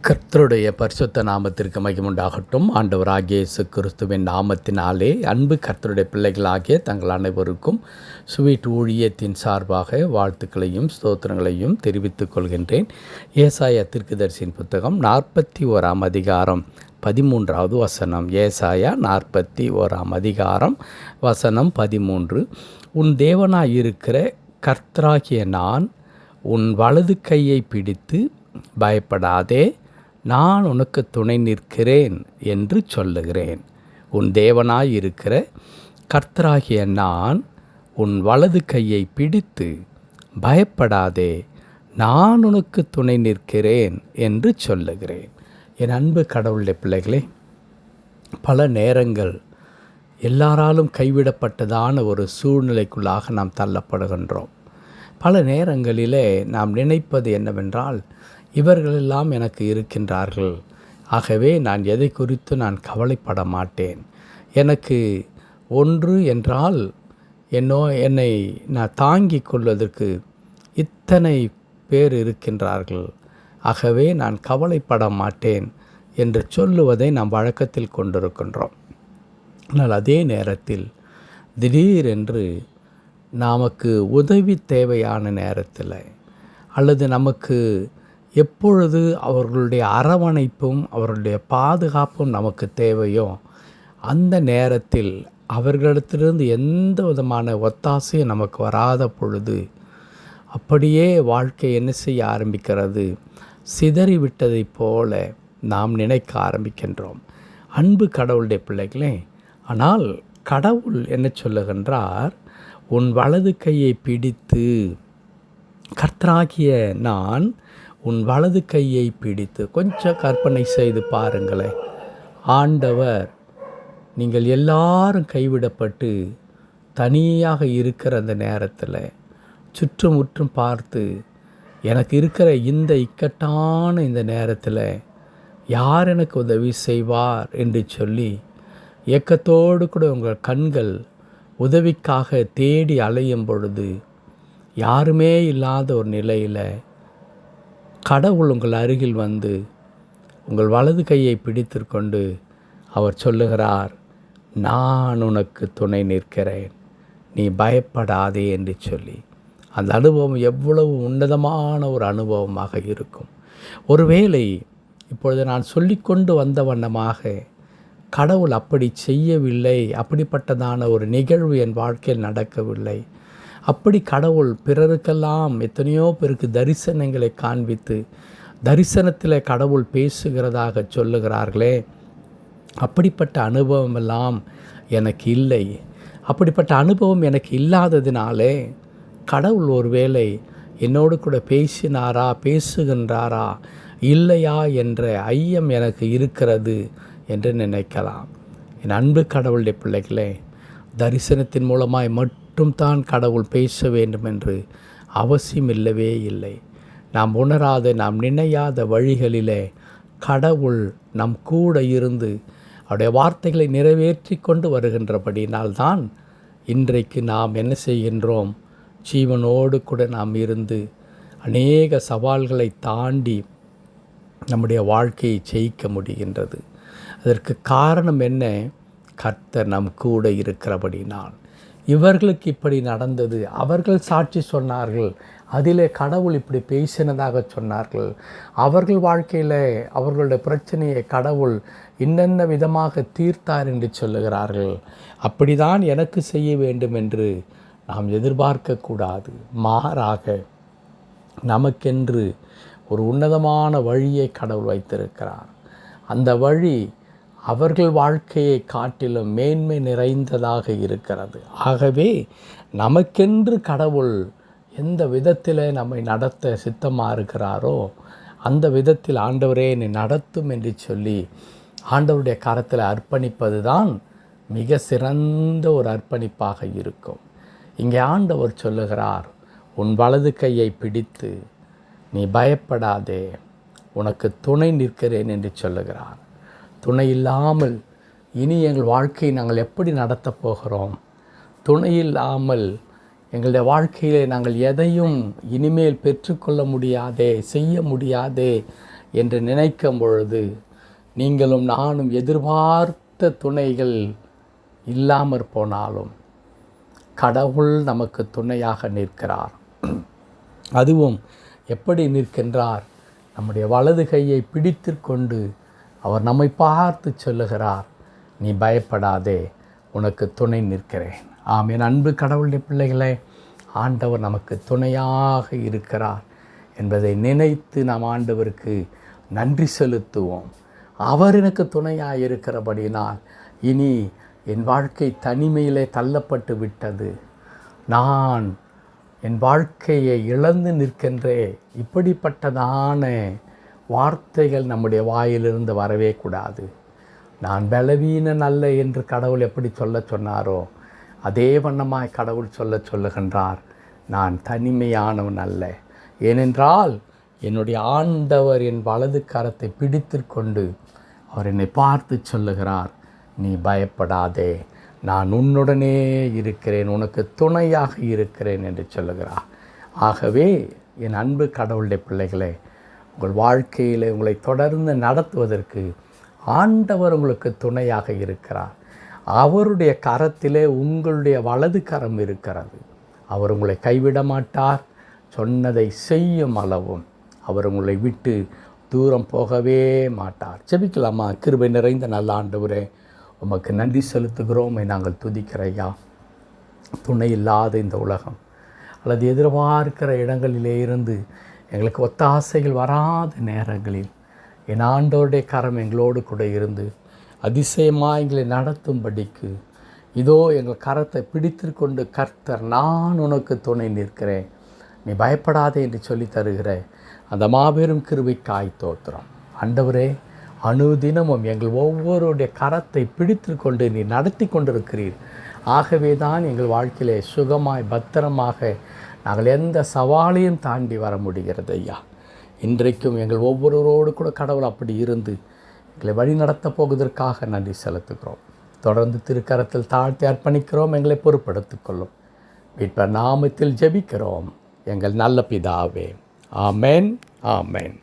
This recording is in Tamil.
கர்த்தருடைய பரிசுத்த நாமத்திற்கு மகிமுண்டாகட்டும். ஆண்டவராகிய இயேசு கிறிஸ்துவின் நாமத்தினாலே அன்பு கர்த்தருடைய பிள்ளைகளாகிய தங்கள் அனைவருக்கும் ஸ்வீட் ஊழியத்தின் சார்பாக வாழ்த்துக்களையும் ஸ்தோத்திரங்களையும் தெரிவித்துக் கொள்கின்றேன். ஏசாயா தீர்க்கதரிசியின் புத்தகம் 41 அதிகாரம் 13வது வசனம். ஏசாயா 41 அதிகாரம் வசனம் 13. உன் தேவனாயிருக்கிற கர்த்தராகிய நான் உன் வலது கையை பிடித்து பயப்படாதே, நான் உனக்கு துணை நிற்கிறேன் என்று சொல்லுகிறேன். உன் தேவனாயிருக்கிற கர்த்தராகிய நான் உன் வலது கையை பிடித்து பயப்படாதே, நான் உனக்கு துணை நிற்கிறேன் என்று சொல்லுகிறேன். என் அன்பு கடவுளுடைய பிள்ளைகளே, பல நேரங்கள் எல்லாராலும் கைவிடப்பட்டதான ஒரு சூழ்நிலைக்குள்ளாக நாம் தள்ளப்படுகின்றோம். பல நேரங்களிலே நாம் நினைப்பது என்னவென்றால், இவர்களெல்லாம் எனக்கு இருக்கின்றார்கள், ஆகவே நான் எதை குறித்து நான் கவலைப்பட மாட்டேன். எனக்கு ஒன்று என்றால் என்னை நான் தாங்கிக் கொள்வதற்கு இத்தனை பேர் இருக்கின்றார்கள், ஆகவே நான் கவலைப்பட மாட்டேன் என்று சொல்லுவதை நாம் வழக்கத்தில் கொண்டிருக்கின்றோம். ஆனால் அதே நேரத்தில் திடீரென்று நமக்கு உதவி தேவையான நேரத்தில், அல்லது நமக்கு எப்பொழுது அவர்களுடைய அரவணைப்பும் அவர்களுடைய பாதுகாப்பும் நமக்கு தேவையோ அந்த நேரத்தில் அவர்களிடத்திலிருந்து எந்த விதமான ஒத்தாசையும் நமக்கு வராத பொழுது அப்படியே வாழ்க்கை என்ன செய்ய ஆரம்பிக்கிறது? சிதறிவிட்டதைப் போல நாம் நினைக்க ஆரம்பிக்கின்றோம். அன்பு கடவுளுடைய பிள்ளைகளே, ஆனால் கடவுள் என்ன சொல்லுகின்றார்? உன் வலது கையை பிடித்து, கர்த்தராகிய நான் உன் வலது கையை பிடித்து. கொஞ்சம் கற்பனை செய்து பாருங்களேன். ஆண்டவர், நீங்கள் எல்லாரும் கைவிடப்பட்டு தனியாக இருக்கிற அந்த நேரத்தில் சுற்றுமுற்றும் பார்த்து, எனக்கு இருக்கிற இந்த இக்கட்டான இந்த நேரத்தில் யார் எனக்கு உதவி செய்வார் என்று சொல்லி ஏக்கத்தோடு கூட உங்கள் கண்கள் உதவிக்காக தேடி அலையும் பொழுது, யாருமே இல்லாத ஒரு நிலையில் கடவுள் உங்கள் அருகில் வந்து உங்கள் வலது கையை பிடித்திருக்கொண்டு அவர் சொல்லுகிறார், நான் உனக்கு துணை நிற்கிறேன், நீ பயப்படாதே என்று சொல்லி. அந்த அனுபவம் எவ்வளவு உன்னதமான ஒரு அனுபவமாக இருக்கும். ஒருவேளை இப்பொழுது நான் சொல்லிக்கொண்டு வந்த வண்ணமாக கடவுள் அப்படி செய்யவில்லை, அப்படிப்பட்டதான ஒரு நிகழ்வு என் வாழ்க்கையில் நடக்கவில்லை. அப்படி கடவுள் பிறருக்கெல்லாம் எத்தனையோ பேருக்கு தரிசனங்களை காண்பித்து தரிசனத்தில் கடவுள் பேசுகிறதாக சொல்லுகிறார்களே, அப்படிப்பட்ட அனுபவமெல்லாம் எனக்கு இல்லை. அப்படிப்பட்ட அனுபவம் எனக்கு இல்லாததினாலே கடவுள் ஒருவேளை என்னோடு கூட பேசினாரா, பேசுகின்றாரா இல்லையா என்ற ஐயம் எனக்கு இருக்கிறது என்று நினைக்கலாம். என் அன்பு கடவுளுடைய பிள்ளைகளே, தரிசனத்தின் மூலமாய் மட்டும் தான் கடவுள் பேச வேண்டும் என்று அவசியம் இல்லவே இல்லை. நாம் உணராத, நாம் நினையாத வழிகளிலே கடவுள் நம் கூட இருந்து அவருடைய வார்த்தைகளை நிறைவேற்றி கொண்டு வருகின்றபடினால்தான் இன்றைக்கு நாம் என்ன செய்கின்றோம்? ஜீவனோடு கூட நாம் இருந்து அநேக சவால்களை தாண்டி நம்முடைய வாழ்க்கையை ஜெயிக்க முடிகின்றது. அதற்கு காரணம் என்ன? கர்த்தர் நம் கூட இருக்கிறபடினால். இவர்களுக்கு இப்படி நடந்தது, அவர்கள் சாட்சி சொன்னார்கள், அதிலே கடவுள் இப்படி பேசினதாக சொன்னார்கள். அவர்கள் வாழ்க்கையில் அவர்களுடைய பிரச்சனையை கடவுள் இன்னென்ன விதமாக தீர்த்தார் என்று சொல்லுகிறார்கள். அப்படிதான் எனக்கு செய்ய வேண்டும் என்று நாம் எதிர்பார்க்கக்கூடாது. மாறாக நமக்கென்று ஒரு உன்னதமான வழியை கடவுள் வைத்திருக்கிறார். அந்த வழி அவர்கள் வாழ்க்கையை காட்டிலும் மேன்மை நிறைந்ததாக இருக்கிறது. ஆகவே நமக்கென்று கடவுள் எந்த விதத்தில் நம்மை நடத்த சித்தமாக இருக்கிறாரோ அந்த விதத்தில் ஆண்டவரே என்னை நடத்தும் என்று சொல்லி ஆண்டவருடைய கரத்தில் அர்ப்பணிப்பது தான் மிக சிறந்த ஒரு அர்ப்பணிப்பாக இருக்கும். இங்கே ஆண்டவர் சொல்லுகிறார், உன் வலது கையை பிடித்து நீ பயப்படாதே, உனக்கு துணை நிற்கிறேன் என்று சொல்லுகிறார். துணை இல்லாமல் இனி எங்கள் வாழ்க்கையை நாங்கள் எப்படி நடத்தப் போகிறோம்? துணை இல்லாமல் எங்களுடைய வாழ்க்கையிலே நாங்கள் எதையும் இனிமேல் பெற்றுக்கொள்ள முடியாதே, செய்ய முடியாதே என்று நினைக்கும் பொழுது நீங்களும் நானும் எதிர்பார்த்த துணைகள் இல்லாமற் போனாலும் கடவுள் நமக்கு துணையாக நிற்கிறார். அதுவும் எப்படி நிற்கின்றார்? நம்முடைய வலது கையை பிடித்து கொண்டு அவர் நம்மை பார்த்து சொல்லுகிறார், நீ பயப்படாதே, உனக்கு துணை நிற்கிறேன். என் அன்பு கடவுளுடைய பிள்ளைகளே, ஆண்டவர் நமக்கு துணையாக இருக்கிறார் என்பதை நினைத்து நாம் ஆண்டவருக்கு நன்றி செலுத்துவோம். அவர் எனக்கு துணையாக இருக்கிறபடினால் இனி என் வாழ்க்கை தனிமையிலே தள்ளப்பட்டு விட்டது, நான் என் வாழ்க்கையை இழந்து நிற்கின்றே, இப்படிப்பட்டதான வார்த்தைகள் நம்முடைய வாயிலிருந்து வரவே கூடாது. நான் பலவீனன் அல்ல என்று கடவுள் எப்படி சொன்னாரோ அதே வண்ணமாய் கடவுள் சொல்லுகின்றார், நான் தனிமையானவன் அல்ல. ஏனென்றால் என்னுடைய ஆண்டவர் என் வலது கரத்தை பிடித்து கொண்டு அவர் என்னை பார்த்து சொல்லுகிறார், நீ பயப்படாதே, நான் உன்னுடனே இருக்கிறேன், உனக்கு துணையாக இருக்கிறேன் என்று சொல்லுகிறார். ஆகவே என் அன்பு கடவுளுடைய பிள்ளைகளே, உங்கள் வாழ்க்கையில் உங்களை தொடர்ந்து நடத்துவதற்கு ஆண்டவர் உங்களுக்கு துணையாக இருக்கிறார். அவருடைய கரத்திலே உங்களுடைய வலது கரம் இருக்கிறது. அவர் உங்களை கைவிட மாட்டார். சொன்னதை செய்யும் அளவும் அவர் உங்களை விட்டு தூரம் போகவே மாட்டார். ஜெபிக்கலாமா? கிருபை நிறைந்த நல்ல ஆண்டவரே, உமக்கு நன்றி செலுத்துகிறோம். நாங்கள் துதிக்கிறையா. துணை இல்லாத இந்த உலகம் அல்லது எதிர்பார்க்கிற இடங்களிலே இருந்து எங்களுக்கு ஒத்தாசைகள் வராத நேரங்களில் என் ஆண்டோருடைய கரம் எங்களோடு கூட இருந்து அதிசயமாக எங்களை நடத்தும்படிக்கு இதோ எங்கள் கரத்தை பிடித்து கொண்டு கர்த்தர், நான் உனக்கு துணை நிற்கிறேன், நீ பயப்படாதே என்று சொல்லி தருகிற அந்த மாபெரும் கிருபைக்காய் தோத்திரம். ஆண்டவரே, அனுதினமும் எங்கள் ஒவ்வொருடைய கரத்தை பிடித்து கொண்டு நீ நடத்தி கொண்டிருக்கிறீர். ஆகவே தான் எங்கள் வாழ்க்கையிலே சுகமாய் பத்திரமாக நாங்கள் எந்த சவாலையும் தாண்டி வர முடிகிறது ஐயா. இன்றைக்கும் எங்கள் ஒவ்வொருவரோடு கூட கடவுள் அப்படி இருந்து எங்களை வழி நடத்தப் போவதற்காக நன்றி செலுத்துகிறோம். தொடர்ந்து திருக்கரத்தில் தாழ்த்தி அர்ப்பணிக்கிறோம். எங்களை பொறுப்படுத்திக் கொள்ளும். மீட்பர் நாமத்தில் ஜெபிக்கிறோம் எங்கள் நல்ல பிதாவே. ஆமென், ஆமென்.